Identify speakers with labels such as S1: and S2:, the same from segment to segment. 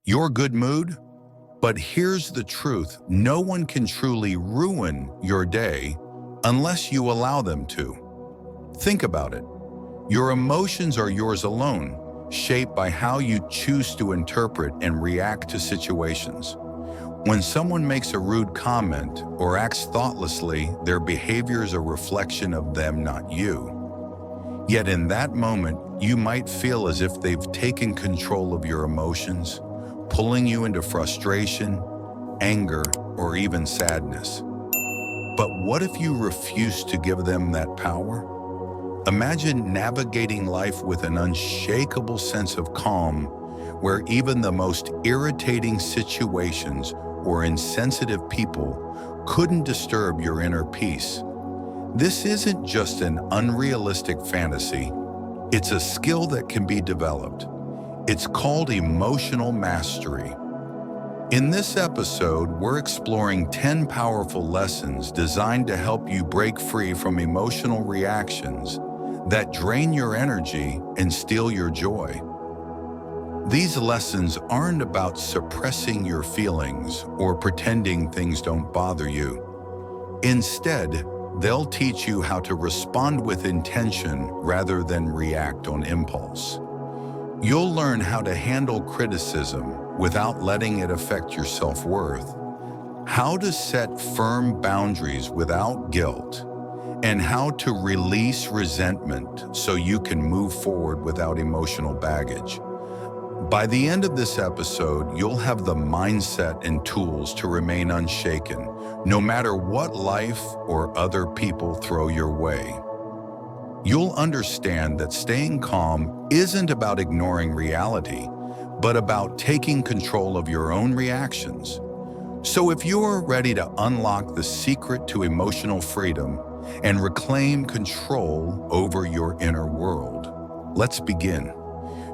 S1: your good mood? But here's the truth. No one can truly ruin your day unless you allow them to. Think about it. Your emotions are yours alone, shaped by how you choose to interpret and react to situations. When someone makes a rude comment or acts thoughtlessly, their behavior is a reflection of them, not you. Yet in that moment, you might feel as if they've taken control of your emotions, pulling you into frustration, anger, or even sadness. But what if you refuse to give them that power? Imagine navigating life with an unshakable sense of calm, where even the most irritating situations or insensitive people couldn't disturb your inner peace. This isn't just an unrealistic fantasy, it's a skill that can be developed. It's called emotional mastery. In this episode, we're exploring 10 powerful lessons designed to help you break free from emotional reactions that drain your energy and steal your joy. These lessons aren't about suppressing your feelings or pretending things don't bother you. Instead, they'll teach you how to respond with intention rather than react on impulse. You'll learn how to handle criticism without letting it affect your self-worth, how to set firm boundaries without guilt, and how to release resentment so you can move forward without emotional baggage. By the end of this episode, you'll have the mindset and tools to remain unshaken, no matter what life or other people throw your way. You'll understand that staying calm isn't about ignoring reality, but about taking control of your own reactions. So if you're ready to unlock the secret to emotional freedom and reclaim control over your inner world, let's begin.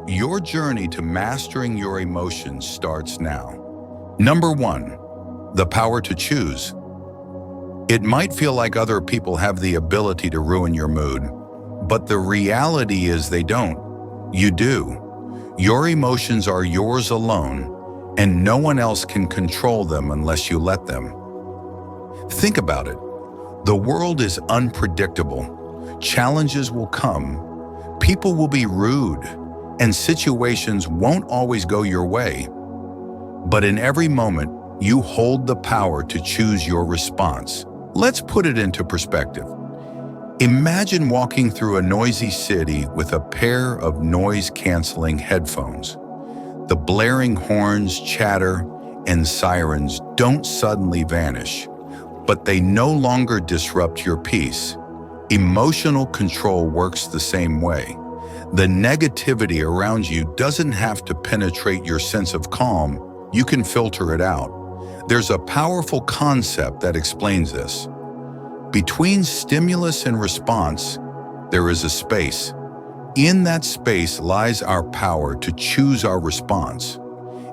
S1: Your journey to mastering your emotions starts now. Number 1, the power to choose. It might feel like other people have the ability to ruin your mood, but the reality is they don't. You do. Your emotions are yours alone, and no one else can control them unless you let them. Think about it. The world is unpredictable. Challenges will come. People will be rude, and situations won't always go your way. But in every moment, you hold the power to choose your response. Let's put it into perspective. Imagine walking through a noisy city with a pair of noise-canceling headphones. The blaring horns, chatter, and sirens don't suddenly vanish, but they no longer disrupt your peace. Emotional control works the same way. The negativity around you doesn't have to penetrate your sense of calm. You can filter it out. There's a powerful concept that explains this. Between stimulus and response, there is a space. In that space lies our power to choose our response.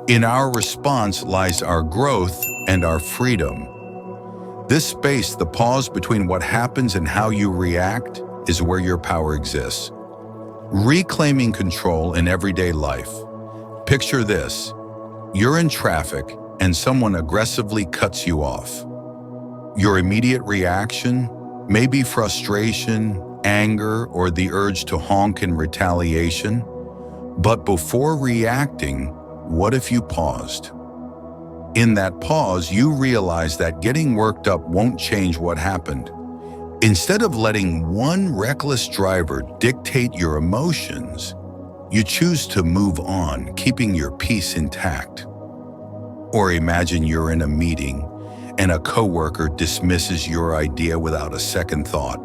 S1: In our response lies our growth and our freedom. This space, the pause between what happens and how you react, is where your power exists. Reclaiming control in everyday life. Picture this. You're in traffic and someone aggressively cuts you off. Your immediate reaction may be frustration, anger, or the urge to honk in retaliation. But before reacting, what if you paused? In that pause, you realize that getting worked up won't change what happened. Instead of letting one reckless driver dictate your emotions, you choose to move on, keeping your peace intact. Or imagine you're in a meeting and a coworker dismisses your idea without a second thought.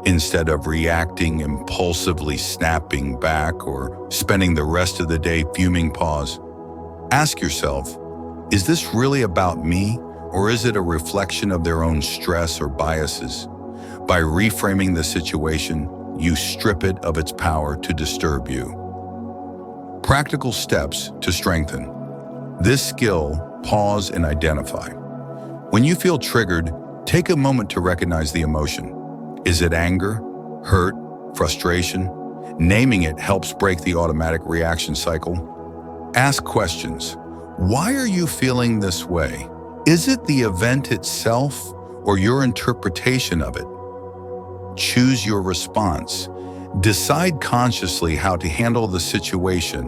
S1: Instead of reacting impulsively, snapping back, or spending the rest of the day fuming, pause. Ask yourself, is this really about me, or is it a reflection of their own stress or biases? By reframing the situation, you strip it of its power to disturb you. Practical steps to strengthen. This skill, pause and identify. When you feel triggered, take a moment to recognize the emotion. Is it anger, hurt, frustration? Naming it helps break the automatic reaction cycle. Ask questions. Why are you feeling this way? Is it the event itself or your interpretation of it? Choose your response. Decide consciously how to handle the situation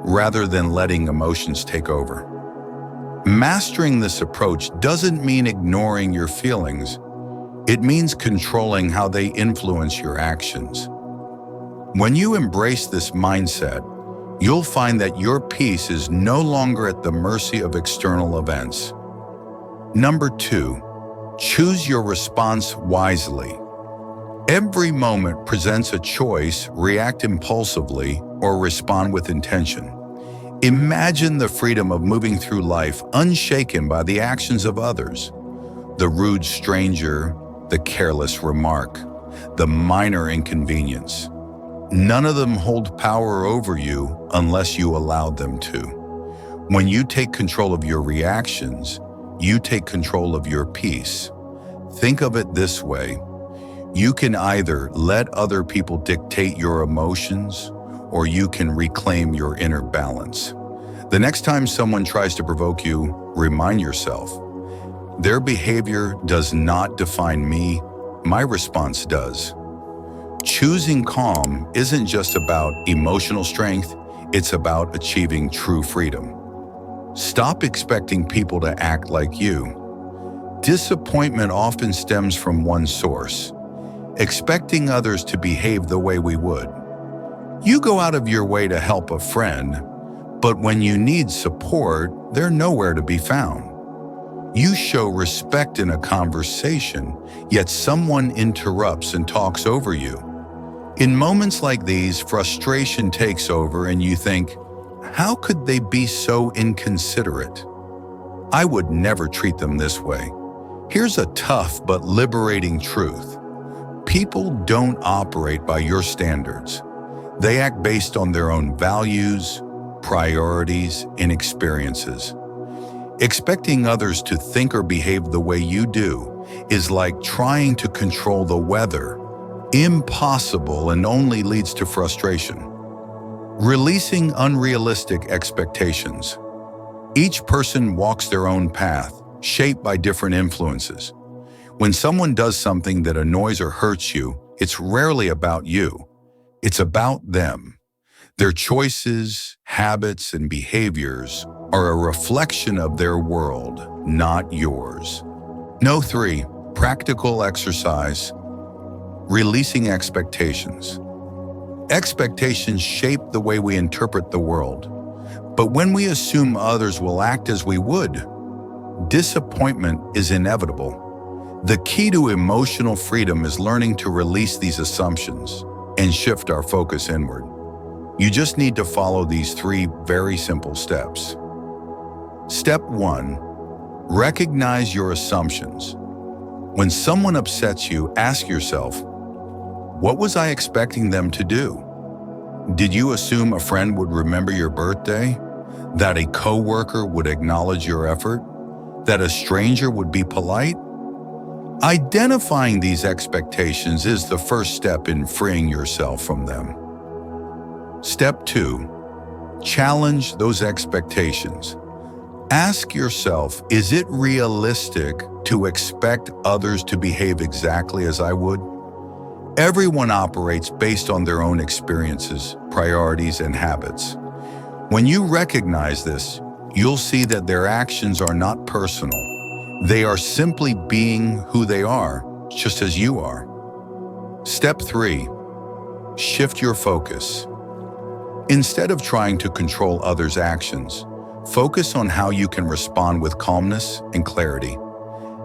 S1: rather than letting emotions take over. Mastering this approach doesn't mean ignoring your feelings. It means controlling how they influence your actions. When you embrace this mindset, you'll find that your peace is no longer at the mercy of external events. Number 2, choose your response wisely. Every moment presents a choice: react impulsively or respond with intention. Imagine the freedom of moving through life unshaken by the actions of others. The rude stranger, the careless remark, the minor inconvenience. None of them hold power over you unless you allow them to. When you take control of your reactions, you take control of your peace. Think of it this way: you can either let other people dictate your emotions, or you can reclaim your inner balance. The next time someone tries to provoke you, remind yourself, their behavior does not define me, my response does. Choosing calm isn't just about emotional strength, it's about achieving true freedom. Stop expecting people to act like you. Disappointment often stems from one source: expecting others to behave the way we would. You go out of your way to help a friend, but when you need support, they're nowhere to be found. You show respect in a conversation, yet someone interrupts and talks over you. In moments like these, frustration takes over and you think, how could they be so inconsiderate? I would never treat them this way. Here's a tough but liberating truth. People don't operate by your standards. They act based on their own values, priorities, and experiences. Expecting others to think or behave the way you do is like trying to control the weather. Impossible, and only leads to frustration. Releasing unrealistic expectations. Each person walks their own path, shaped by different influences. When someone does something that annoys or hurts you, it's rarely about you. It's about them. Their choices, habits, and behaviors are a reflection of their world, not yours. No. 3, practical exercise. Releasing expectations. Expectations shape the way we interpret the world. But when we assume others will act as we would, disappointment is inevitable. The key to emotional freedom is learning to release these assumptions and shift our focus inward. You just need to follow these 3 very simple steps. Step 1, recognize your assumptions. When someone upsets you, ask yourself, what was I expecting them to do? Did you assume a friend would remember your birthday? That a coworker would acknowledge your effort? That a stranger would be polite? Identifying these expectations is the first step in freeing yourself from them. Step 2, challenge those expectations. Ask yourself, is it realistic to expect others to behave exactly as I would? Everyone operates based on their own experiences, priorities, and habits. When you recognize this, you'll see that their actions are not personal. They are simply being who they are, just as you are. Step 3, shift your focus. Instead of trying to control others' actions, focus on how you can respond with calmness and clarity.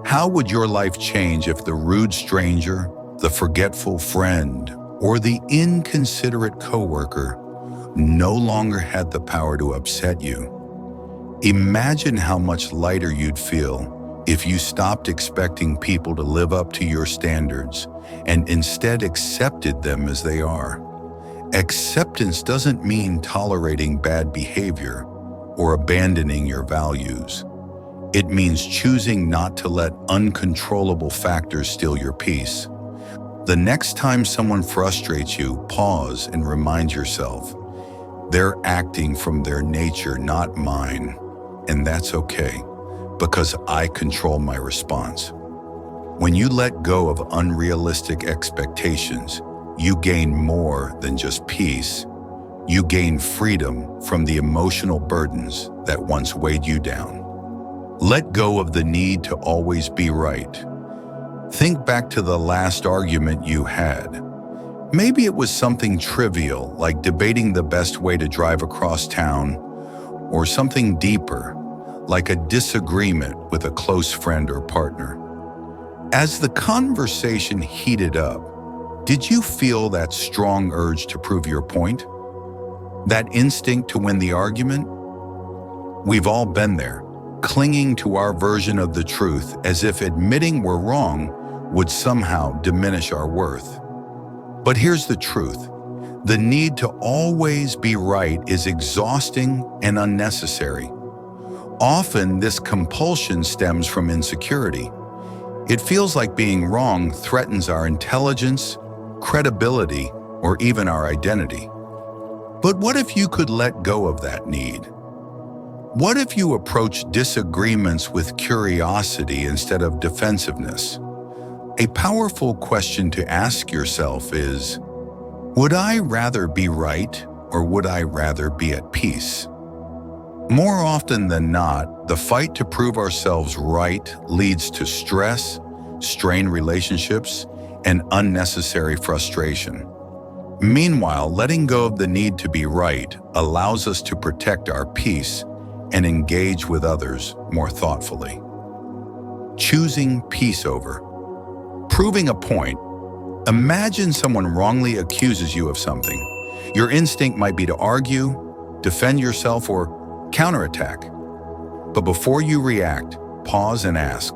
S1: How would your life change if the rude stranger, the forgetful friend, or the inconsiderate coworker no longer had the power to upset you? Imagine how much lighter you'd feel if you stopped expecting people to live up to your standards and instead accepted them as they are. Acceptance doesn't mean tolerating bad behavior or abandoning your values. It means choosing not to let uncontrollable factors steal your peace. The next time someone frustrates you, pause and remind yourself, they're acting from their nature, not mine, and that's okay, because I control my response. When you let go of unrealistic expectations, you gain more than just peace. You gain freedom from the emotional burdens that once weighed you down. Let go of the need to always be right. Think back to the last argument you had. Maybe it was something trivial, like debating the best way to drive across town, or something deeper, like a disagreement with a close friend or partner. As the conversation heated up, did you feel that strong urge to prove your point? That instinct to win the argument? We've all been there, clinging to our version of the truth as if admitting we're wrong would somehow diminish our worth. But here's the truth. The need to always be right is exhausting and unnecessary. Often, this compulsion stems from insecurity. It feels like being wrong threatens our intelligence, credibility, or even our identity. But what if you could let go of that need? What if you approach disagreements with curiosity instead of defensiveness? A powerful question to ask yourself is, would I rather be right or would I rather be at peace? More often than not, the fight to prove ourselves right leads to stress, strained relationships, and unnecessary frustration. Meanwhile, letting go of the need to be right allows us to protect our peace and engage with others more thoughtfully. Choosing peace over proving a point. Imagine someone wrongly accuses you of something. Your instinct might be to argue, defend yourself, or counterattack. But before you react, pause and ask,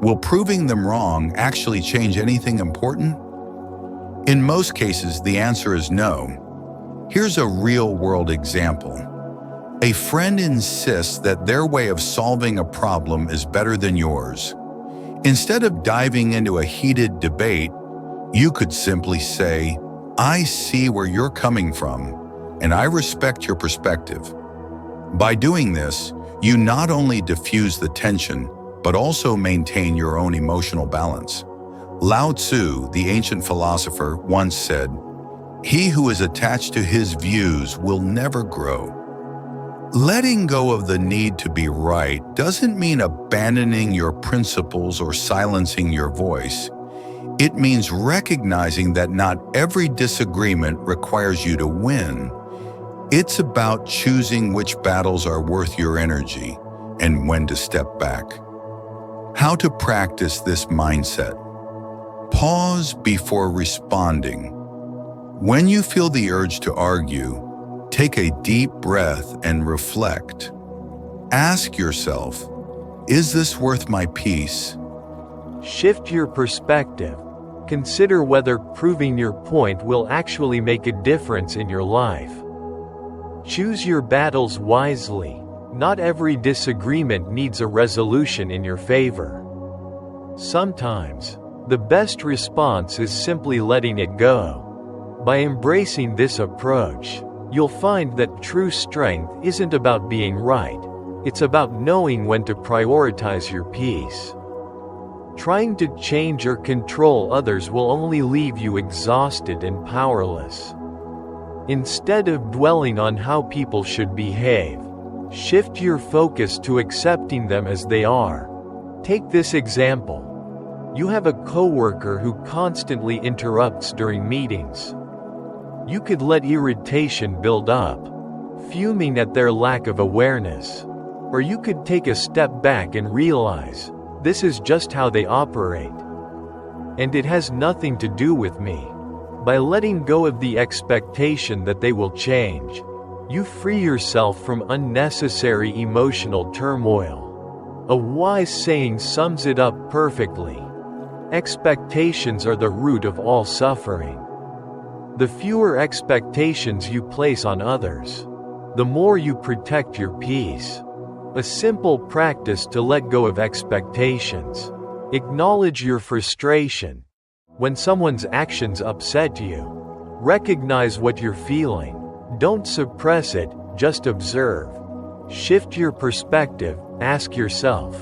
S1: will proving them wrong actually change anything important? In most cases, the answer is no. Here's a real-world example. A friend insists that their way of solving a problem is better than yours. Instead of diving into a heated debate, you could simply say, I see where you're coming from, and I respect your perspective. By doing this, you not only diffuse the tension, but also maintain your own emotional balance. Lao Tzu, the ancient philosopher, once said, "He who is attached to his views will never grow." Letting go of the need to be right doesn't mean abandoning your principles or silencing your voice. It means recognizing that not every disagreement requires you to win. It's about choosing which battles are worth your energy and when to step back. How to practice this mindset? Pause before responding. When you feel the urge to argue, take a deep breath and reflect. Ask yourself, is this worth my peace?
S2: Shift your perspective. Consider whether proving your point will actually make a difference in your life. Choose your battles wisely. Not every disagreement needs a resolution in your favor. Sometimes, the best response is simply letting it go. By embracing this approach, you'll find that true strength isn't about being right. It's about knowing when to prioritize your peace. Trying to change or control others will only leave you exhausted and powerless. Instead of dwelling on how people should behave, shift your focus to accepting them as they are. Take this example. You have a coworker who constantly interrupts during meetings. You could let irritation build up, fuming at their lack of awareness. Or you could take a step back and realize, this is just how they operate. And it has nothing to do with me. By letting go of the expectation that they will change, you free yourself from unnecessary emotional turmoil. A wise saying sums it up perfectly. Expectations are the root of all suffering. The fewer expectations you place on others, the more you protect your peace. A simple practice to let go of expectations. Acknowledge your frustration. When someone's actions upset you, recognize what you're feeling. Don't suppress it, just observe. Shift your perspective. Ask yourself,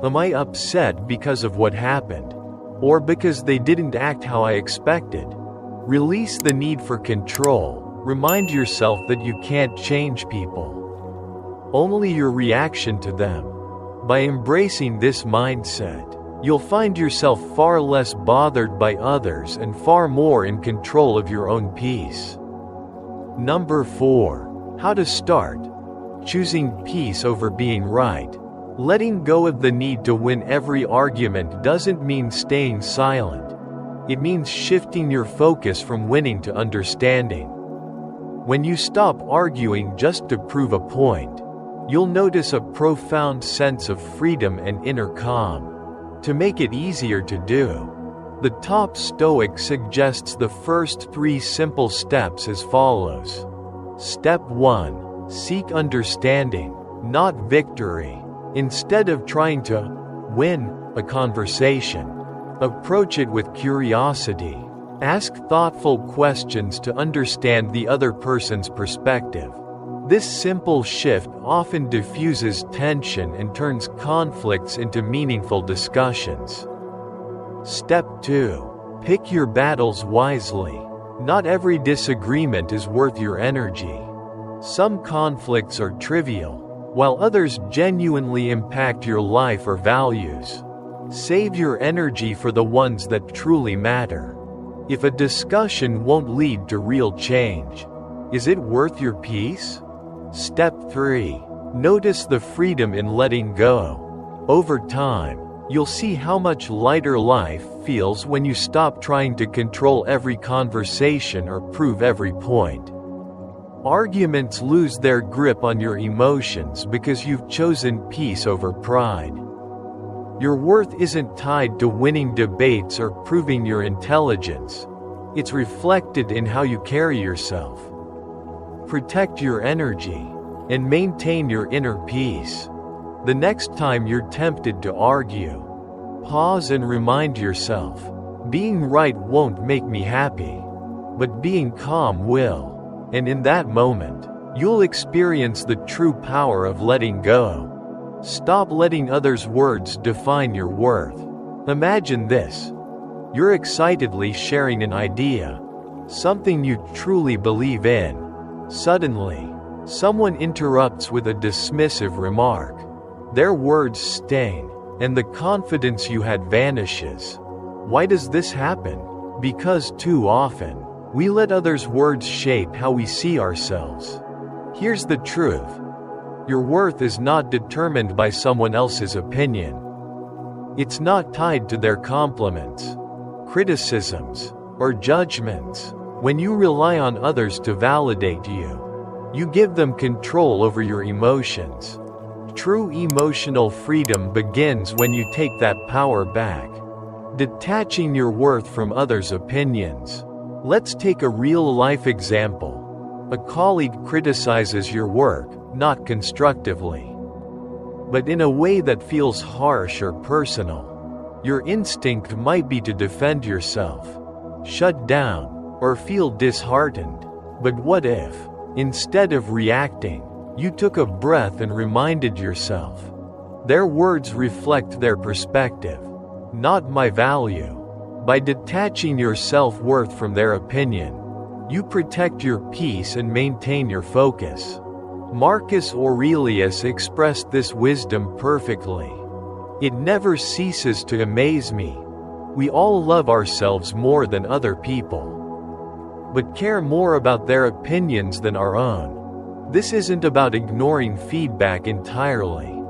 S2: am I upset because of what happened? Or because they didn't act how I expected? Release the need for control. Remind yourself that you can't change people, only your reaction to them. By embracing this mindset, you'll find yourself far less bothered by others and far more in control of your own peace. Number 4. How to start. Choosing peace over being right. Letting go of the need to win every argument doesn't mean staying silent. It means shifting your focus from winning to understanding. When you stop arguing just to prove a point, you'll notice a profound sense of freedom and inner calm. To make it easier to do, the top Stoic suggests the first 3 simple steps as follows. Step 1. Seek understanding, not victory. Instead of trying to win a conversation, approach it with curiosity. Ask thoughtful questions to understand the other person's perspective. This simple shift often diffuses tension and turns conflicts into meaningful discussions. Step 2. Pick your battles wisely. Not every disagreement is worth your energy. Some conflicts are trivial, while others genuinely impact your life or values. Save your energy for the ones that truly matter. If a discussion won't lead to real change, is it worth your peace? Step 3. Notice the freedom in letting go. Over time, you'll see how much lighter life feels when you stop trying to control every conversation or prove every point. Arguments lose their grip on your emotions because you've chosen peace over pride. Your worth isn't tied to winning debates or proving your intelligence. It's reflected in how you carry yourself. Protect your energy and maintain your inner peace. The next time you're tempted to argue, pause and remind yourself, being right won't make me happy, but being calm will. And in that moment, you'll experience the true power of letting go. Stop letting others' words define your worth. Imagine this. You're excitedly sharing an idea, something you truly believe in. Suddenly, someone interrupts with a dismissive remark. Their words sting, and the confidence you had vanishes. Why does this happen? Because too often, we let others' words shape how we see ourselves. Here's the truth. Your worth is not determined by someone else's opinion. It's not tied to their compliments, criticisms, or judgments. When you rely on others to validate you, you give them control over your emotions. True emotional freedom begins when you take that power back, detaching your worth from others' opinions. Let's take a real-life example. A colleague criticizes your work, not constructively, but in a way that feels harsh or personal. Your instinct might be to defend yourself, shut down, or feel disheartened. But what if, instead of reacting, you took a breath and reminded yourself, their words reflect their perspective, not my value. By detaching your self-worth from their opinion, you protect your peace and maintain your focus. Marcus Aurelius expressed this wisdom perfectly. It never ceases to amaze me. We all love ourselves more than other people, but care more about their opinions than our own. This isn't about ignoring feedback entirely.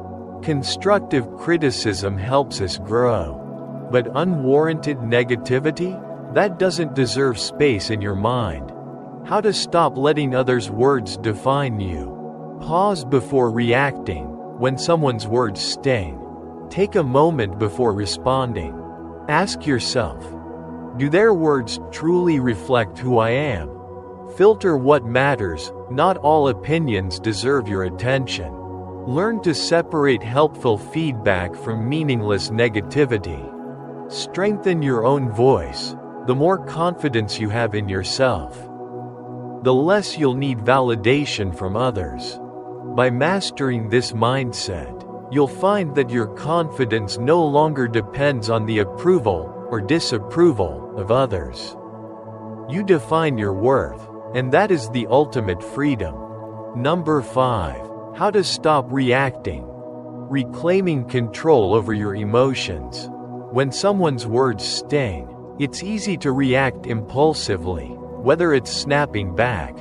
S2: Constructive criticism helps us grow. But unwarranted negativity? That doesn't deserve space in your mind. How to stop letting others' words define you. Pause before reacting. When someone's words sting, take a moment before responding. Ask yourself, do their words truly reflect who I am? Filter what matters. Not all opinions deserve your attention. Learn to separate helpful feedback from meaningless negativity. Strengthen your own voice. The more confidence you have in yourself, the less you'll need validation from others. By mastering this mindset, you'll find that your confidence no longer depends on the approval or disapproval of others. You define your worth, and that is the ultimate freedom. Number 5. How to stop reacting. Reclaiming control over your emotions. When someone's words sting, it's easy to react impulsively, whether it's snapping back,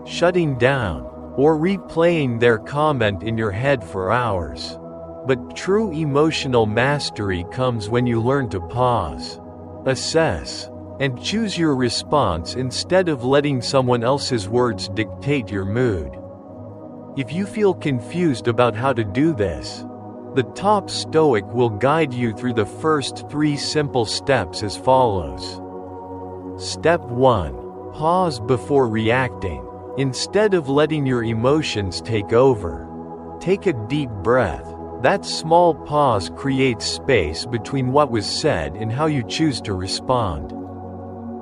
S2: shutting down, or replaying their comment in your head for hours. But true emotional mastery comes when you learn to pause, assess, and choose your response instead of letting someone else's words dictate your mood. If you feel confused about how to do this, the top Stoic will guide you through the first 3 simple steps as follows. Step 1. Pause before reacting. Instead of letting your emotions take over, take a deep breath. That small pause creates space between what was said and how you choose to respond.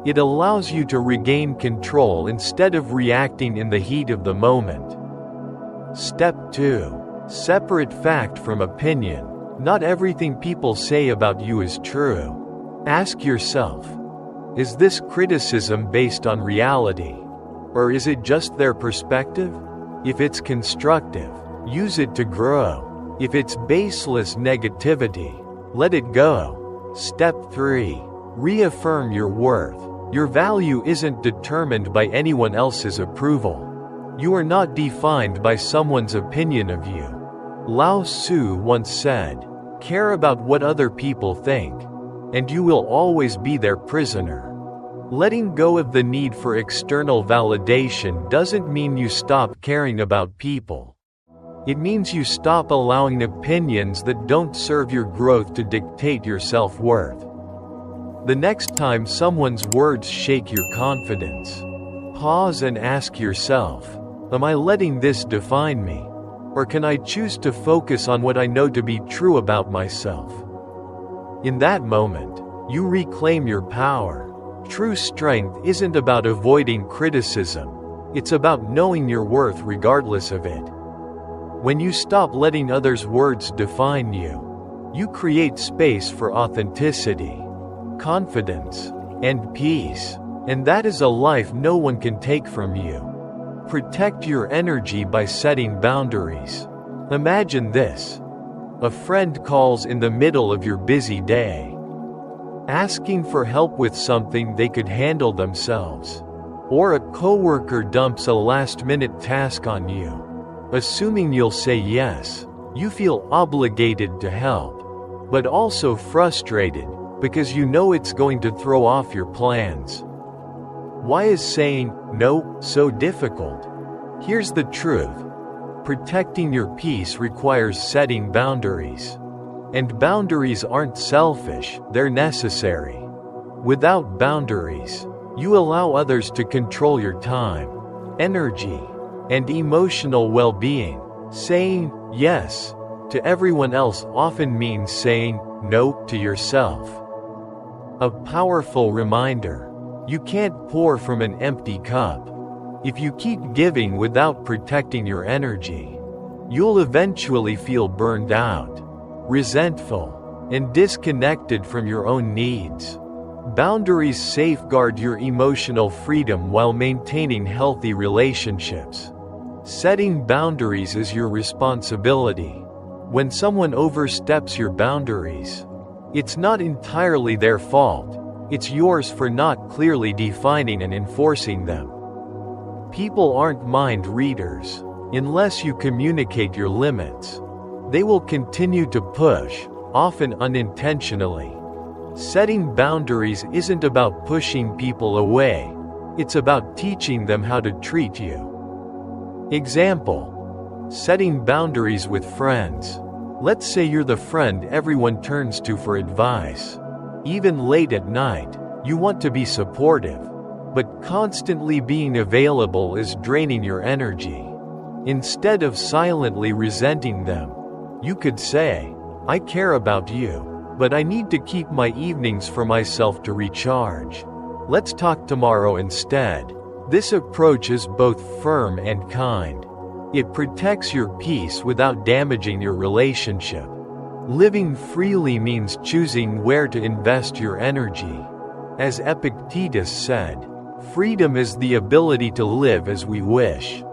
S2: It allows you to regain control instead of reacting in the heat of the moment. Step 2. Separate fact from opinion. Not everything people say about you is true. Ask yourself, is this criticism based on reality? Or is it just their perspective? If it's constructive, use it to grow. If it's baseless negativity, let it go. Step 3. Reaffirm your worth. Your value isn't determined by anyone else's approval. You are not defined by someone's opinion of you. Lao Tzu once said, "Care about what other people think, and you will always be their prisoner." Letting go of the need for external validation doesn't mean you stop caring about people. It means you stop allowing opinions that don't serve your growth to dictate your self-worth. The next time someone's words shake your confidence, pause and ask yourself, am I letting this define me? Or can I choose to focus on what I know to be true about myself? In that moment, you reclaim your power. True strength isn't about avoiding criticism, it's about knowing your worth regardless of it. When you stop letting others' words define you, you create space for authenticity, confidence, and peace. And that is a life no one can take from you. Protect your energy by setting boundaries. Imagine this. A friend calls in the middle of your busy day, asking for help with something they could handle themselves. Or a coworker dumps a last-minute task on you. Assuming you'll say yes, you feel obligated to help, but also frustrated because you know it's going to throw off your plans. Why is saying no so difficult? Here's the truth. Protecting your peace requires setting boundaries. And boundaries aren't selfish, they're necessary. Without boundaries, you allow others to control your time, energy, and emotional well-being. Saying yes to everyone else often means saying no to yourself. A powerful reminder: you can't pour from an empty cup. If you keep giving without protecting your energy, you'll eventually feel burned out, resentful, and disconnected from your own needs. Boundaries safeguard your emotional freedom while maintaining healthy relationships. Setting boundaries is your responsibility. When someone oversteps your boundaries, it's not entirely their fault. It's yours for not clearly defining and enforcing them. People aren't mind readers. Unless you communicate your limits, they will continue to push, often unintentionally. Setting boundaries isn't about pushing people away. It's about teaching them how to treat you. Example: setting boundaries with friends. Let's say you're the friend everyone turns to for advice. Even late at night, you want to be supportive, but constantly being available is draining your energy. Instead of silently resenting them, you could say, "I care about you, but I need to keep my evenings for myself to recharge. Let's talk tomorrow instead." This approach is both firm and kind. It protects your peace without damaging your relationship. Living freely means choosing where to invest your energy. As Epictetus said, freedom is the ability to live as we wish.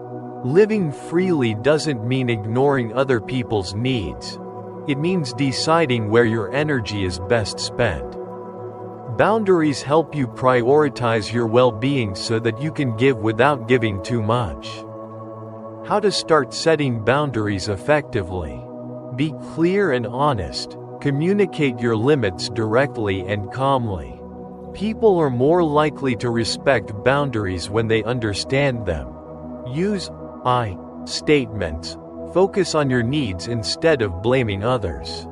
S2: Living freely doesn't mean ignoring other people's needs. It means deciding where your energy is best spent. Boundaries help you prioritize your well-being so that you can give without giving too much. How to start setting boundaries effectively. Be clear and honest. Communicate your limits directly and calmly. People are more likely to respect boundaries when they understand them. Use I statements. Focus on your needs instead of blaming others.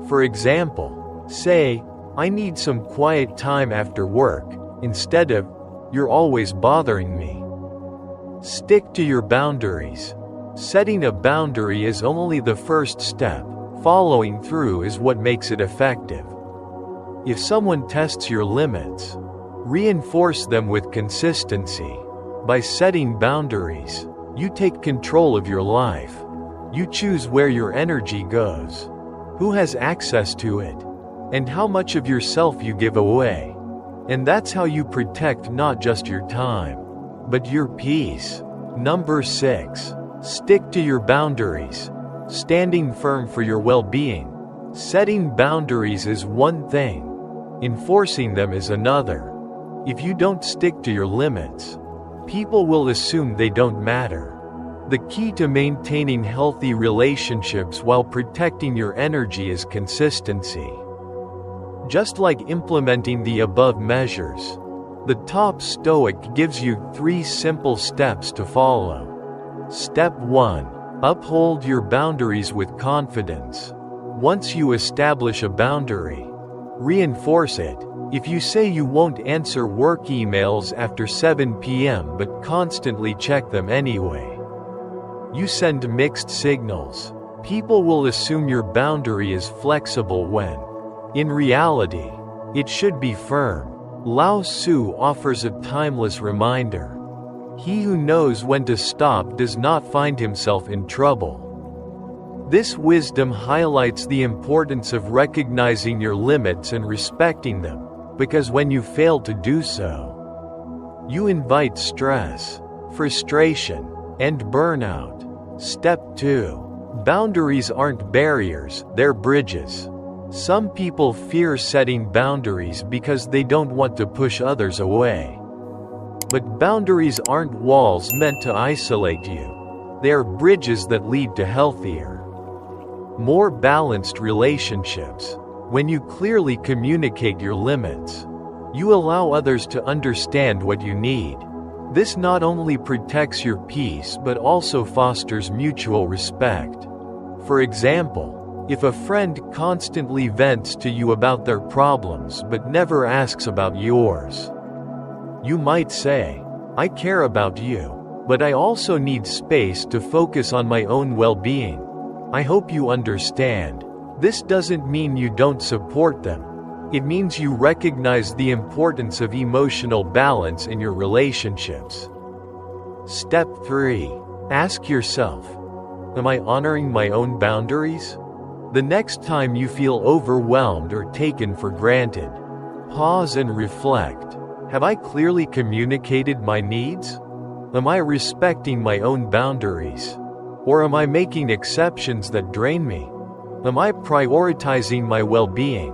S2: For example, say, "I need some quiet time after work," instead of, "You're always bothering me." Stick to your boundaries. Setting a boundary is only the first step. Following through is what makes it effective. If someone tests your limits, reinforce them with consistency. By setting boundaries, you take control of your life. You choose where your energy goes, who has access to it, and how much of yourself you give away. And that's how you protect not just your time, but your peace. Number 6. Stick to your boundaries. Standing firm for your well-being. Setting boundaries is one thing. Enforcing them is another. If you don't stick to your limits, people will assume they don't matter. The key to maintaining healthy relationships while protecting your energy is consistency. Just like implementing the above measures, the top Stoic gives you 3 simple steps to follow. Step 1. Uphold your boundaries with confidence. Once you establish a boundary, reinforce it. If you say you won't answer work emails after 7 p.m. but constantly check them anyway, you send mixed signals. People will assume your boundary is flexible when, in reality, it should be firm. Lao Tzu offers a timeless reminder. He who knows when to stop does not find himself in trouble. This wisdom highlights the importance of recognizing your limits and respecting them, because when you fail to do so, you invite stress, frustration, and burnout. Step 2. Boundaries aren't barriers, they're bridges. Some people fear setting boundaries because they don't want to push others away. But boundaries aren't walls meant to isolate you. They are bridges that lead to healthier, more balanced relationships. When you clearly communicate your limits, you allow others to understand what you need. This not only protects your peace but also fosters mutual respect. For example, if a friend constantly vents to you about their problems but never asks about yours, you might say, "I care about you, but I also need space to focus on my own well-being. I hope you understand." This doesn't mean you don't support them. It means you recognize the importance of emotional balance in your relationships. Step 3. Ask yourself, am I honoring my own boundaries? The next time you feel overwhelmed or taken for granted, pause and reflect. Have I clearly communicated my needs? Am I respecting my own boundaries? Or am I making exceptions that drain me? Am I prioritizing my well-being?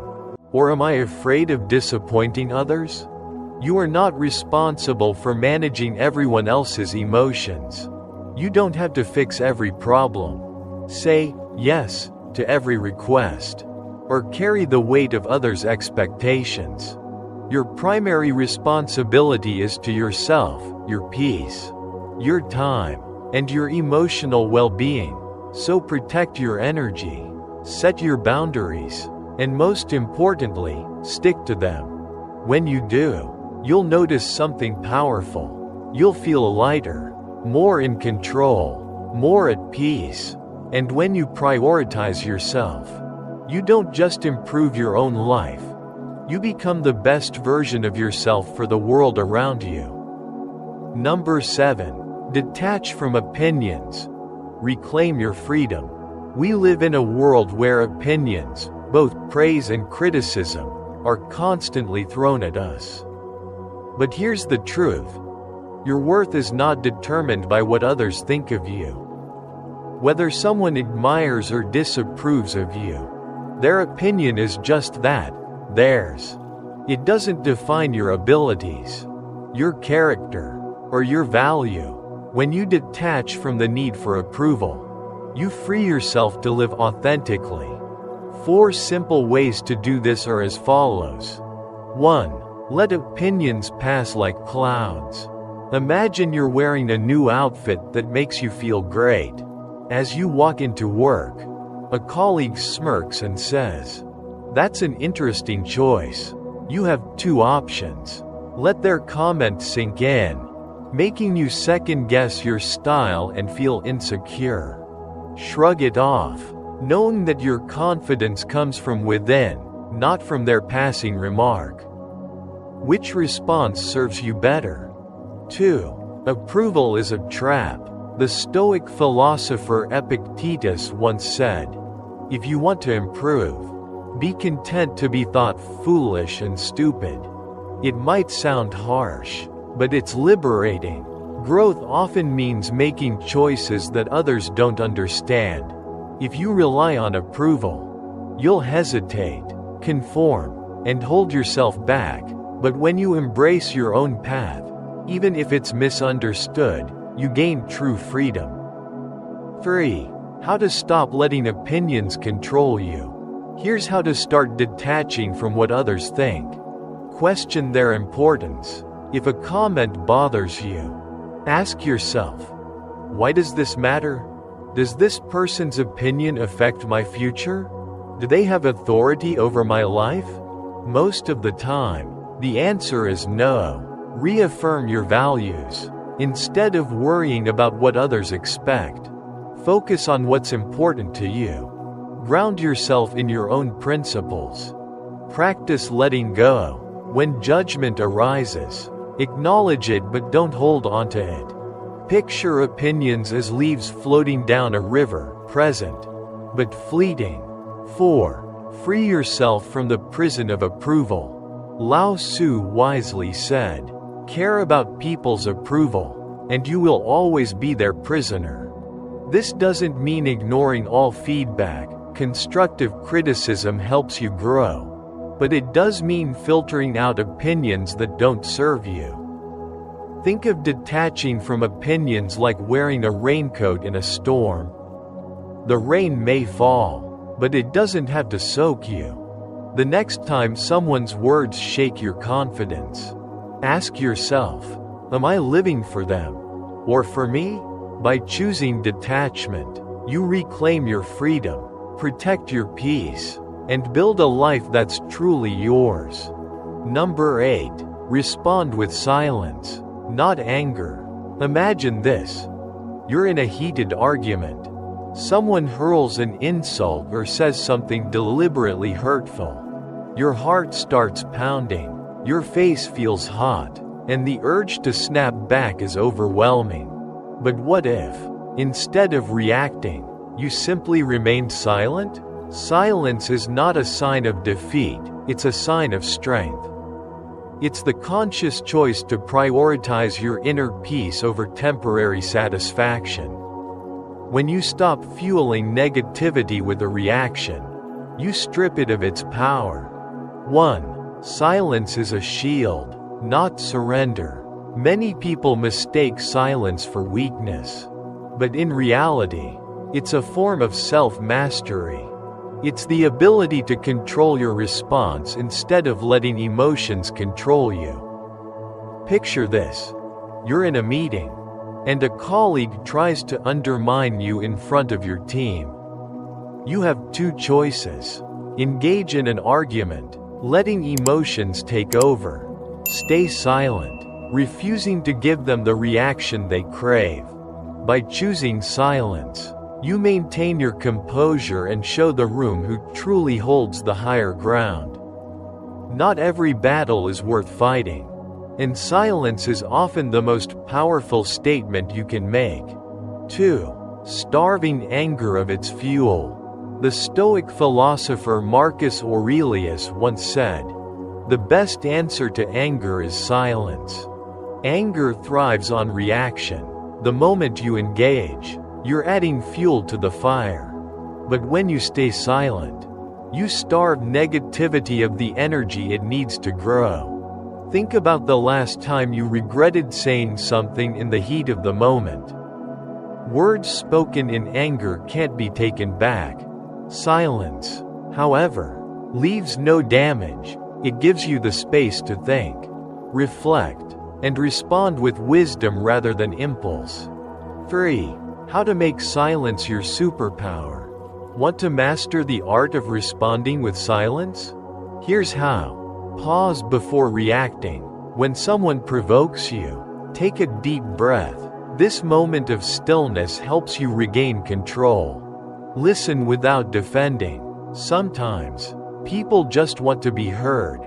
S2: Or am I afraid of disappointing others? You are not responsible for managing everyone else's emotions. You don't have to fix every problem, say yes to every request, or carry the weight of others' expectations. Your primary responsibility is to yourself, your peace, your time, and your emotional well-being. So protect your energy, set your boundaries, and most importantly, stick to them. When you do, you'll notice something powerful. You'll feel lighter, more in control, more at peace. And when you prioritize yourself, you don't just improve your own life, you become the best version of yourself for the world around you. Number 7. Detach from opinions. Reclaim your freedom. We live in a world where opinions, both praise and criticism, are constantly thrown at us. But here's the truth. Your worth is not determined by what others think of you. Whether someone admires or disapproves of you, their opinion is just that, theirs. It doesn't define your abilities, your character, or your value. When you detach from the need for approval, you free yourself to live authentically. 4 simple ways to do this are as follows. 1. Let opinions pass like clouds. Imagine you're wearing a new outfit that makes you feel great. As you walk into work, a colleague smirks and says, "That's an interesting choice." You have 2 options. Let their comment sink in, making you second-guess your style and feel insecure. Shrug it off, knowing that your confidence comes from within, not from their passing remark. Which response serves you better? 2. Approval is a trap. The Stoic philosopher Epictetus once said, "If you want to improve, be content to be thought foolish and stupid." It might sound harsh, but it's liberating. Growth often means making choices that others don't understand. If you rely on approval, you'll hesitate, conform, and hold yourself back. But when you embrace your own path, even if it's misunderstood, you gain true freedom. 3. How to stop letting opinions control you. Here's how to start detaching from what others think. Question their importance. If a comment bothers you, ask yourself, why does this matter? Does this person's opinion affect my future? Do they have authority over my life? Most of the time, the answer is no. Reaffirm your values. Instead of worrying about what others expect, focus on what's important to you. Ground yourself in your own principles. Practice letting go. When judgment arises, acknowledge it but don't hold onto it. Picture opinions as leaves floating down a river, present, but fleeting. 4. Free yourself from the prison of approval. Lao Tzu wisely said, "Care about people's approval, and you will always be their prisoner." This doesn't mean ignoring all feedback. Constructive criticism helps you grow. But it does mean filtering out opinions that don't serve you. Think of detaching from opinions like wearing a raincoat in a storm. The rain may fall, but it doesn't have to soak you. The next time someone's words shake your confidence, ask yourself, am I living for them? Or for me? By choosing detachment, you reclaim your freedom, protect your peace, and build a life that's truly yours. Number 8. Respond with silence, not anger. Imagine this. You're in a heated argument. Someone hurls an insult or says something deliberately hurtful. Your heart starts pounding, your face feels hot, and the urge to snap back is overwhelming. But what if, instead of reacting, you simply remained silent? Silence is not a sign of defeat, it's a sign of strength. It's the conscious choice to prioritize your inner peace over temporary satisfaction. When you stop fueling negativity with a reaction, you strip it of its power. 1. Silence is a shield, not surrender. Many people mistake silence for weakness. But in reality, it's a form of self-mastery. It's the ability to control your response instead of letting emotions control you. Picture this. You're in a meeting, and a colleague tries to undermine you in front of your team. You have 2 choices. Engage in an argument, letting emotions take over. Stay silent, refusing to give them the reaction they crave. By choosing silence, you maintain your composure and show the room who truly holds the higher ground. Not every battle is worth fighting. and silence is often the most powerful statement you can make. 2. Starving anger of its fuel. The Stoic philosopher Marcus Aurelius once said, "The best answer to anger is silence." Anger thrives on reaction. The moment you engage, you're adding fuel to the fire. But when you stay silent, you starve negativity of the energy it needs to grow. Think about the last time you regretted saying something in the heat of the moment. Words spoken in anger can't be taken back. Silence, however, leaves no damage. It gives you the space to think, reflect, and respond with wisdom rather than impulse. 3. How to make silence your superpower. Want to master the art of responding with silence? Here's how. Pause before reacting. When someone provokes you, take a deep breath. This moment of stillness helps you regain control. Listen without defending. Sometimes, people just want to be heard.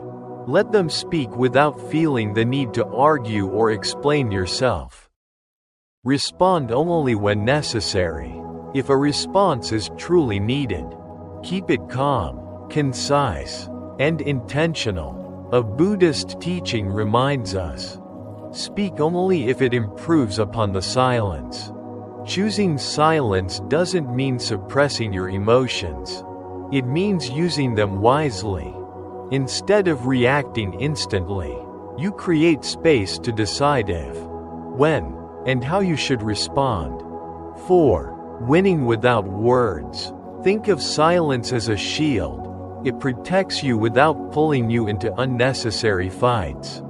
S2: Let them speak without feeling the need to argue or explain yourself. Respond only when necessary. If a response is truly needed, keep it calm, concise, and intentional. A Buddhist teaching reminds us, speak only if it improves upon the silence. Choosing silence doesn't mean suppressing your emotions. It means using them wisely. Instead of reacting instantly, you create space to decide if, when, and how you should respond. 4. Winning without words. Think of silence as a shield. It protects you without pulling you into unnecessary fights.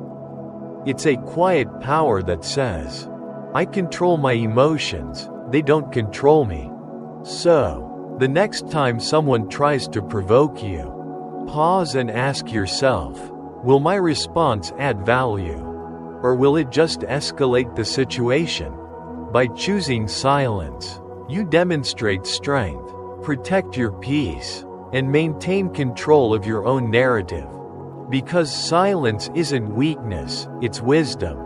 S2: It's a quiet power that says, I control my emotions, they don't control me. So, the next time someone tries to provoke you, pause and ask yourself, will my response add value? Or will it just escalate the situation? By choosing silence, you demonstrate strength, protect your peace, and maintain control of your own narrative. Because silence isn't weakness, it's wisdom.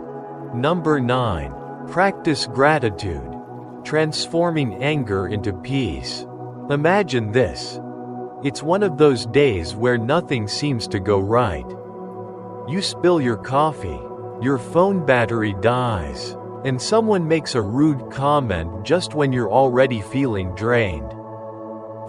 S2: Number 9. Practice gratitude. Transforming anger into peace. Imagine this. It's one of those days where nothing seems to go right. You spill your coffee, your phone battery dies, and someone makes a rude comment just when you're already feeling drained.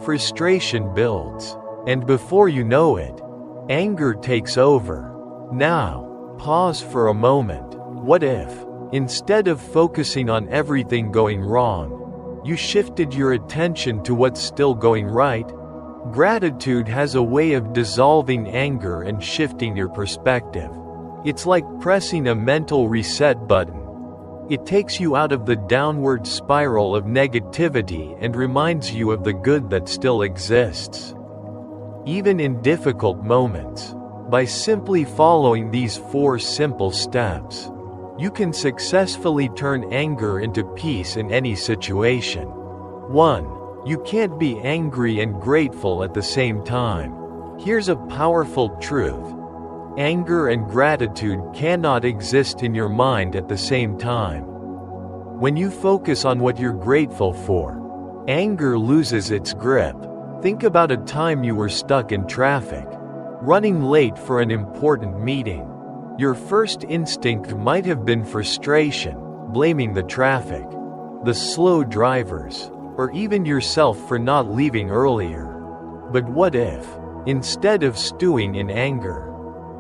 S2: Frustration builds, and before you know it, anger takes over. Now, pause for a moment. What if, instead of focusing on everything going wrong, you shifted your attention to what's still going right? Gratitude has a way of dissolving anger and shifting your perspective. It's like pressing a mental reset button. It takes you out of the downward spiral of negativity and reminds you of the good that still exists. Even in difficult moments, by simply following these 4 simple steps, you can successfully turn anger into peace in any situation. 1. You can't be angry and grateful at the same time. Here's a powerful truth. Anger and gratitude cannot exist in your mind at the same time. When you focus on what you're grateful for, anger loses its grip. Think about a time you were stuck in traffic, running late for an important meeting. Your first instinct might have been frustration, blaming the traffic, the slow drivers, or even yourself for not leaving earlier. But what if, instead of stewing in anger,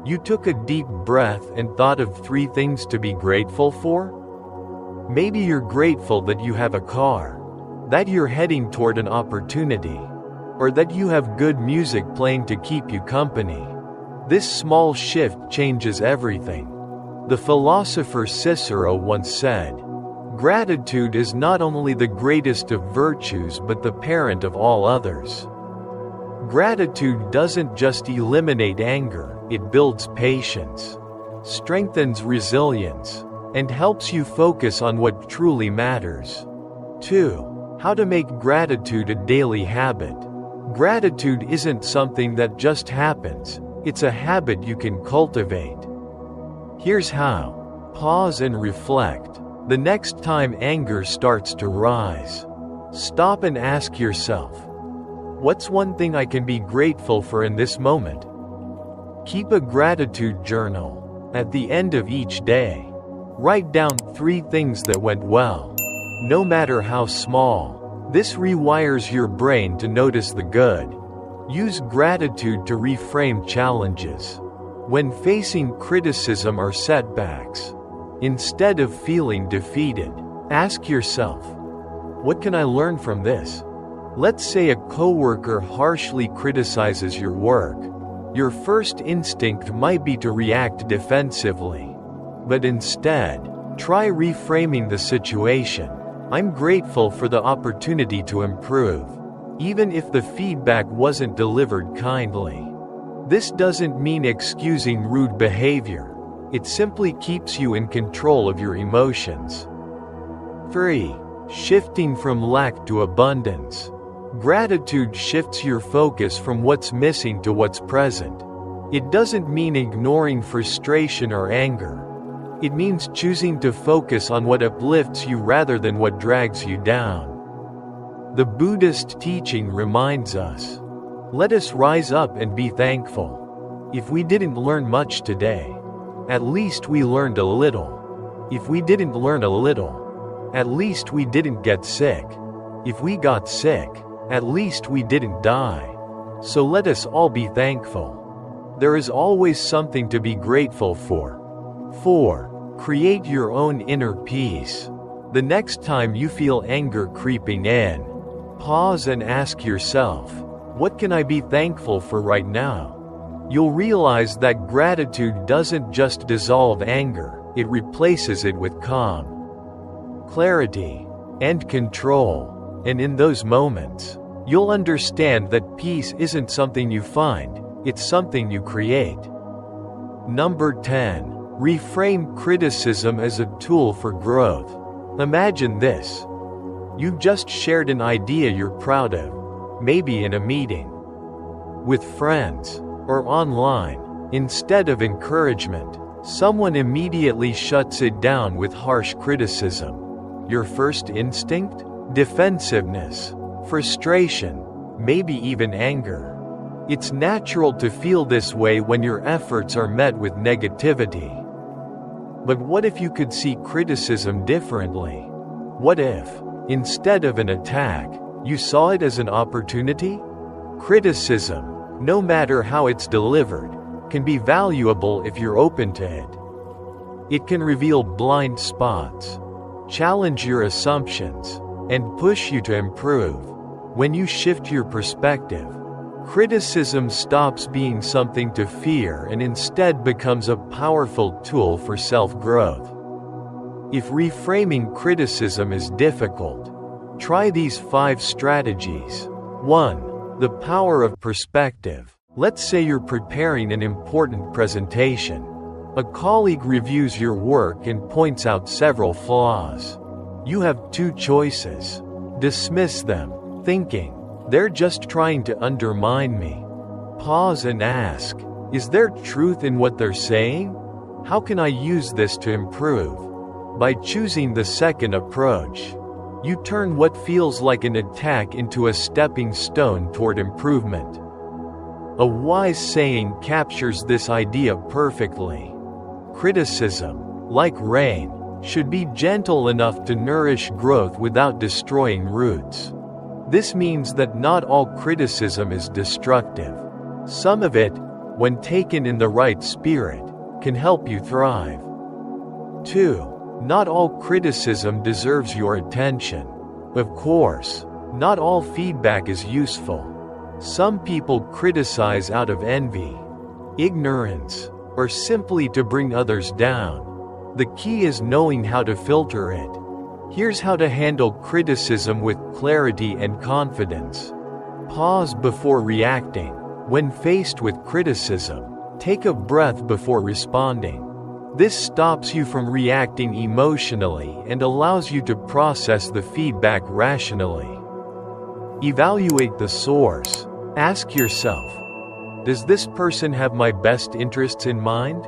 S2: you took a deep breath and thought of 3 things to be grateful for? Maybe you're grateful that you have a car, that you're heading toward an opportunity, or that you have good music playing to keep you company. This small shift changes everything. The philosopher Cicero once said, "Gratitude is not only the greatest of virtues but the parent of all others." Gratitude doesn't just eliminate anger, it builds patience, strengthens resilience, and helps you focus on what truly matters. 2. How to make gratitude a daily habit. Gratitude isn't something that just happens, it's a habit you can cultivate. Here's how. Pause and reflect. The next time anger starts to rise, stop and ask yourself, what's one thing I can be grateful for in this moment? Keep a gratitude journal. At the end of each day, write down 3 things that went well, no matter how small. This rewires your brain to notice the good. Use gratitude to reframe challenges. When facing criticism or setbacks, instead of feeling defeated, ask yourself, what can I learn from this? Let's say a coworker harshly criticizes your work. Your first instinct might be to react defensively. But instead, try reframing the situation. I'm grateful for the opportunity to improve, even if the feedback wasn't delivered kindly. This doesn't mean excusing rude behavior. It simply keeps you in control of your emotions. 3. Shifting from lack to abundance. Gratitude shifts your focus from what's missing to what's present. It doesn't mean ignoring frustration or anger. It means choosing to focus on what uplifts you rather than what drags you down. The Buddhist teaching reminds us, let us rise up and be thankful. If we didn't learn much today, at least we learned a little. If we didn't learn a little, at least we didn't get sick. If we got sick, at least we didn't die. So let us all be thankful. There is always something to be grateful for. 4. Create your own inner peace. The next time you feel anger creeping in, pause and ask yourself, what can I be thankful for right now? You'll realize that gratitude doesn't just dissolve anger, it replaces it with calm, clarity, and control. And in those moments, you'll understand that peace isn't something you find, it's something you create. Number 10. Reframe criticism as a tool for growth. Imagine this. You've just shared an idea you're proud of, maybe in a meeting, with friends, or online. Instead of encouragement, someone immediately shuts it down with harsh criticism. Your first instinct? Defensiveness, frustration, maybe even anger. It's natural to feel this way when your efforts are met with negativity. But what if you could see criticism differently? What if, instead of an attack, you saw it as an opportunity? Criticism, no matter how it's delivered, can be valuable if you're open to it. It can reveal blind spots, challenge your assumptions, and push you to improve. When you shift your perspective, criticism stops being something to fear and instead becomes a powerful tool for self-growth. If reframing criticism is difficult, try these 5 strategies. 1. The power of perspective. Let's say you're preparing an important presentation. A colleague reviews your work and points out several flaws. You have 2 choices. Dismiss them, thinking, they're just trying to undermine me. Pause and ask, is there truth in what they're saying? How can I use this to improve? By choosing the second approach, you turn what feels like an attack into a stepping stone toward improvement. A wise saying captures this idea perfectly. Criticism, like rain, should be gentle enough to nourish growth without destroying roots. This means that not all criticism is destructive. Some of it, when taken in the right spirit, can help you thrive. 2. Not all criticism deserves your attention. Of course, not all feedback is useful. Some people criticize out of envy, ignorance, or simply to bring others down. The key is knowing how to filter it. Here's how to handle criticism with clarity and confidence. Pause before reacting. When faced with criticism, take a breath before responding. This stops you from reacting emotionally and allows you to process the feedback rationally. Evaluate the source. Ask yourself, does this person have my best interests in mind?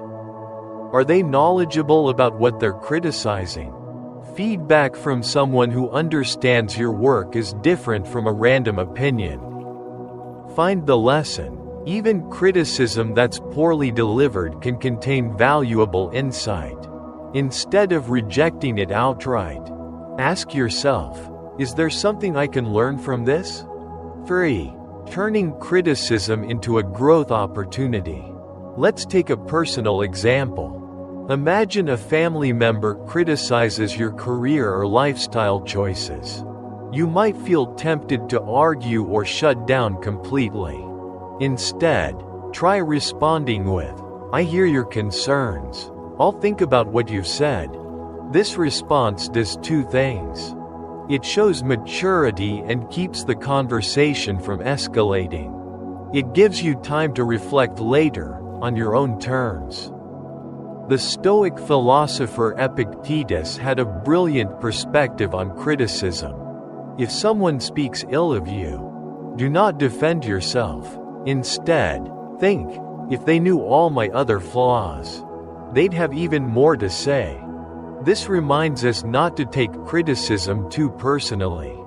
S2: Are they knowledgeable about what they're criticizing? Feedback from someone who understands your work is different from a random opinion. Find the lesson. Even criticism that's poorly delivered can contain valuable insight. Instead of rejecting it outright, ask yourself, is there something I can learn from this? 3. Turning criticism into a growth opportunity. Let's take a personal example. Imagine a family member criticizes your career or lifestyle choices. You might feel tempted to argue or shut down completely. Instead, try responding with, "I hear your concerns. I'll think about what you've said." This response does two things. It shows maturity and keeps the conversation from escalating. It gives you time to reflect later, on your own terms. The Stoic philosopher Epictetus had a brilliant perspective on criticism. If someone speaks ill of you, do not defend yourself. Instead, think, if they knew all my other flaws, they'd have even more to say. This reminds us not to take criticism too personally.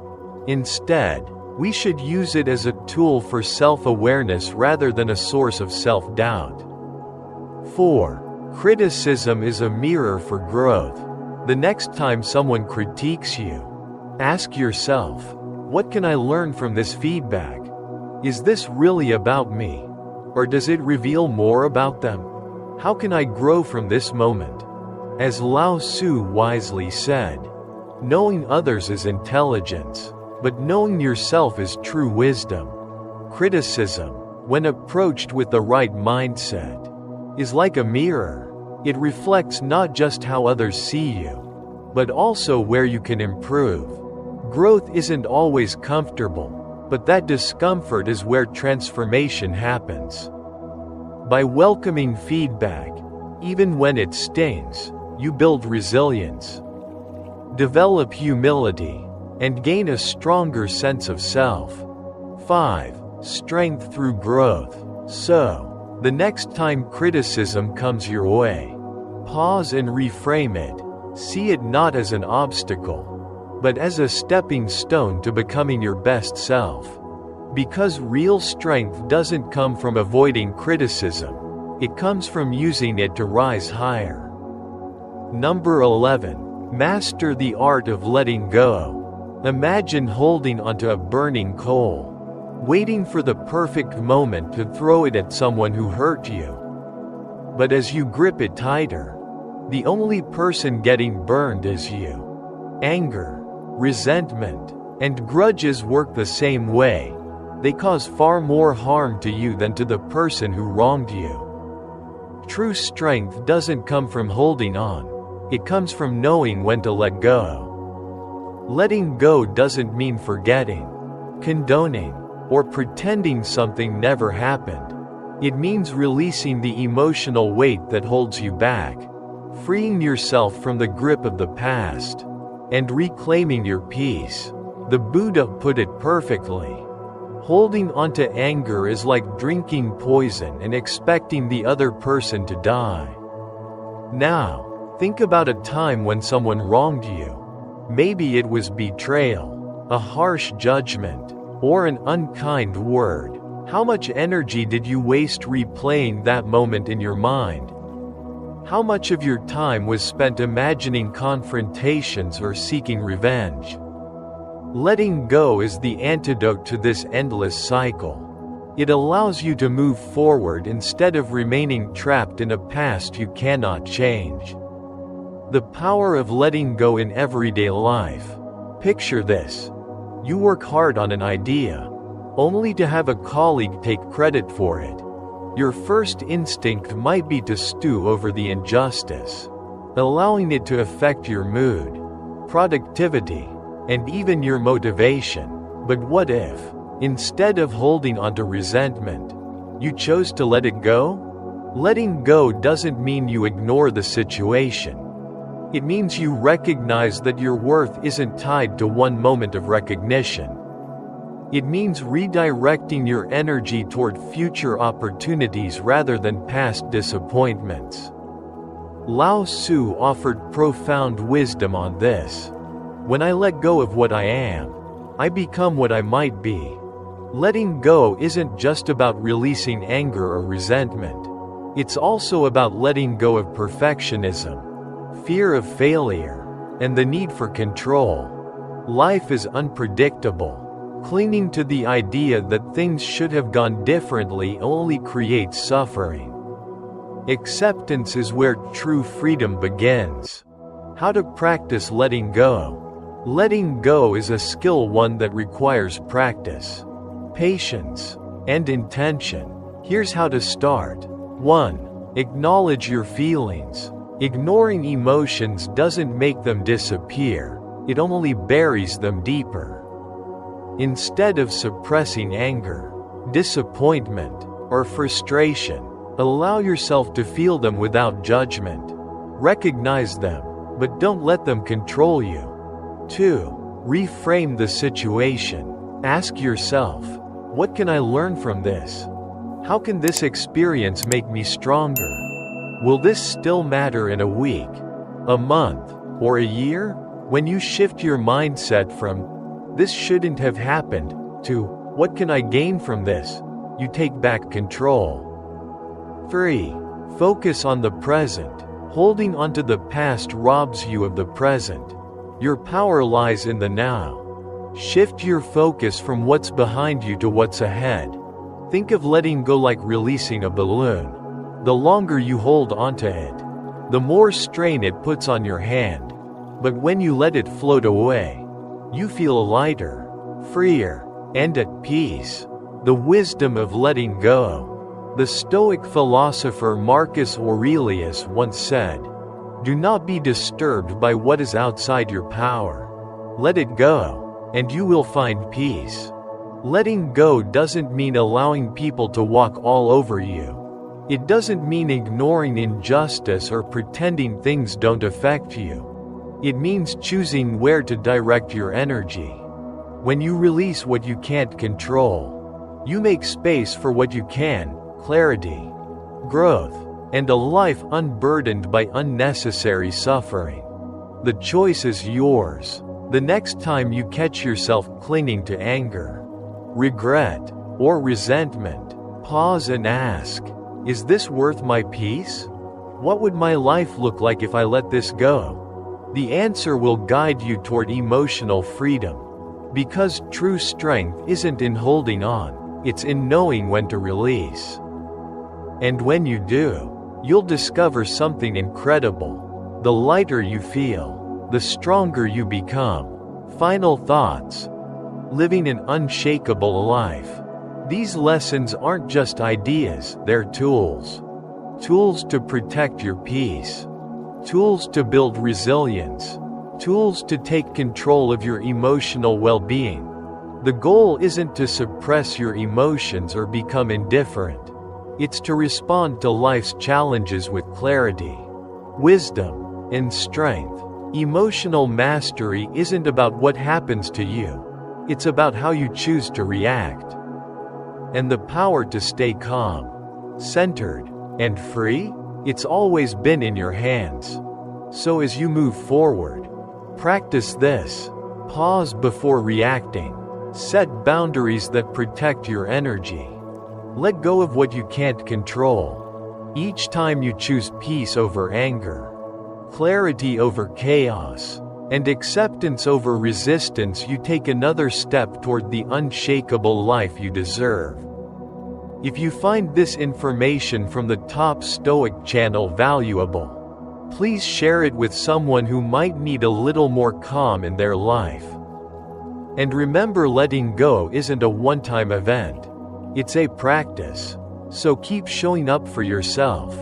S2: Instead, we should use it as a tool for self-awareness rather than a source of self-doubt. 4. Criticism is a mirror for growth. The next time someone critiques you, ask yourself, what can I learn from this feedback? Is this really about me? Or does it reveal more about them? How can I grow from this moment? As Lao Tzu wisely said, knowing others is intelligence, but knowing yourself is true wisdom. Criticism, when approached with the right mindset, is like a mirror. It reflects not just how others see you, but also where you can improve. Growth isn't always comfortable, but that discomfort is where transformation happens. By welcoming feedback, even when it stings, you build resilience, develop humility, and gain a stronger sense of self. 5. Strength through growth. So, the next time criticism comes your way, pause and reframe it. See it not as an obstacle, but as a stepping stone to becoming your best self. Because real strength doesn't come from avoiding criticism, it comes from using it to rise higher. Number 11. Master the art of letting go. Imagine holding onto a burning coal, waiting for the perfect moment to throw it at someone who hurt you. But as you grip it tighter, the only person getting burned is you. Anger, resentment, and grudges work the same way. They cause far more harm to you than to the person who wronged you. True strength doesn't come from holding on. It comes from knowing when to let go. Letting go doesn't mean forgetting, condoning, or pretending something never happened. It means releasing the emotional weight that holds you back, freeing yourself from the grip of the past, and reclaiming your peace. The Buddha put it perfectly. Holding onto anger is like drinking poison and expecting the other person to die. Now, think about a time when someone wronged you. Maybe it was betrayal, a harsh judgment, or an unkind word. How much energy did you waste replaying that moment in your mind? How much of your time was spent imagining confrontations or seeking revenge? Letting go is the antidote to this endless cycle. It allows you to move forward instead of remaining trapped in a past you cannot change. The power of letting go in everyday life. Picture this. You work hard on an idea, only to have a colleague take credit for it. Your first instinct might be to stew over the injustice, allowing it to affect your mood, productivity, and even your motivation. But what if, instead of holding onto resentment, you chose to let it go? Letting go doesn't mean you ignore the situation. It means you recognize that your worth isn't tied to one moment of recognition. It means redirecting your energy toward future opportunities rather than past disappointments. Lao Tzu offered profound wisdom on this. When I let go of what I am, I become what I might be. Letting go isn't just about releasing anger or resentment. It's also about letting go of perfectionism, fear of failure, and the need for control. Life is unpredictable. Clinging to the idea that things should have gone differently only creates suffering. Acceptance is where true freedom begins. How to practice letting go. Letting go is a skill, one that requires practice, patience, and intention. Here's how to start. 1. Acknowledge your feelings. Ignoring emotions doesn't make them disappear, it only buries them deeper. Instead of suppressing anger, disappointment, or frustration, allow yourself to feel them without judgment. Recognize them, but don't let them control you. 2. Reframe the situation. Ask yourself, what can I learn from this? How can this experience make me stronger? Will this still matter in a week, a month, or a year? When you shift your mindset from, this shouldn't have happened, to, what can I gain from this? You take back control. 3. Focus on the present. Holding onto the past robs you of the present. Your power lies in the now. Shift your focus from what's behind you to what's ahead. Think of letting go like releasing a balloon. The longer you hold onto it, the more strain it puts on your hand. But when you let it float away, you feel lighter, freer, and at peace. The wisdom of letting go. The Stoic philosopher Marcus Aurelius once said, "Do not be disturbed by what is outside your power. Let it go, and you will find peace." Letting go doesn't mean allowing people to walk all over you. It doesn't mean ignoring injustice or pretending things don't affect you. It means choosing where to direct your energy. When you release what you can't control, you make space for what you can: clarity, growth, and a life unburdened by unnecessary suffering. The choice is yours. The next time you catch yourself clinging to anger, regret, or resentment, pause and ask, is this worth my peace? What would my life look like if I let this go? The answer will guide you toward emotional freedom. Because true strength isn't in holding on, it's in knowing when to release. And when you do, you'll discover something incredible. The lighter you feel, the stronger you become. Final thoughts. Living an unshakable life. These lessons aren't just ideas, they're tools. Tools to protect your peace. Tools to build resilience. Tools to take control of your emotional well-being. The goal isn't to suppress your emotions or become indifferent. It's to respond to life's challenges with clarity, wisdom, and strength. Emotional mastery isn't about what happens to you. It's about how you choose to react. And the power to stay calm, centered, and free, it's always been in your hands. So as you move forward, practice this. Pause before reacting. Set boundaries that protect your energy. Let go of what you can't control. Each time you choose peace over anger, clarity over chaos, and acceptance over resistance, you take another step toward the unshakable life you deserve. If you find this information from the Top Stoic channel valuable, please share it with someone who might need a little more calm in their life. And remember, letting go isn't a one-time event. It's a practice. So keep showing up for yourself.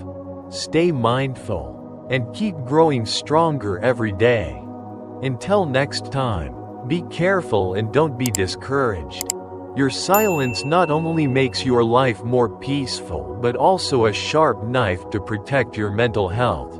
S2: Stay mindful, and keep growing stronger every day. Until next time, be careful and don't be discouraged. Your silence not only makes your life more peaceful but also a sharp knife to protect your mental health.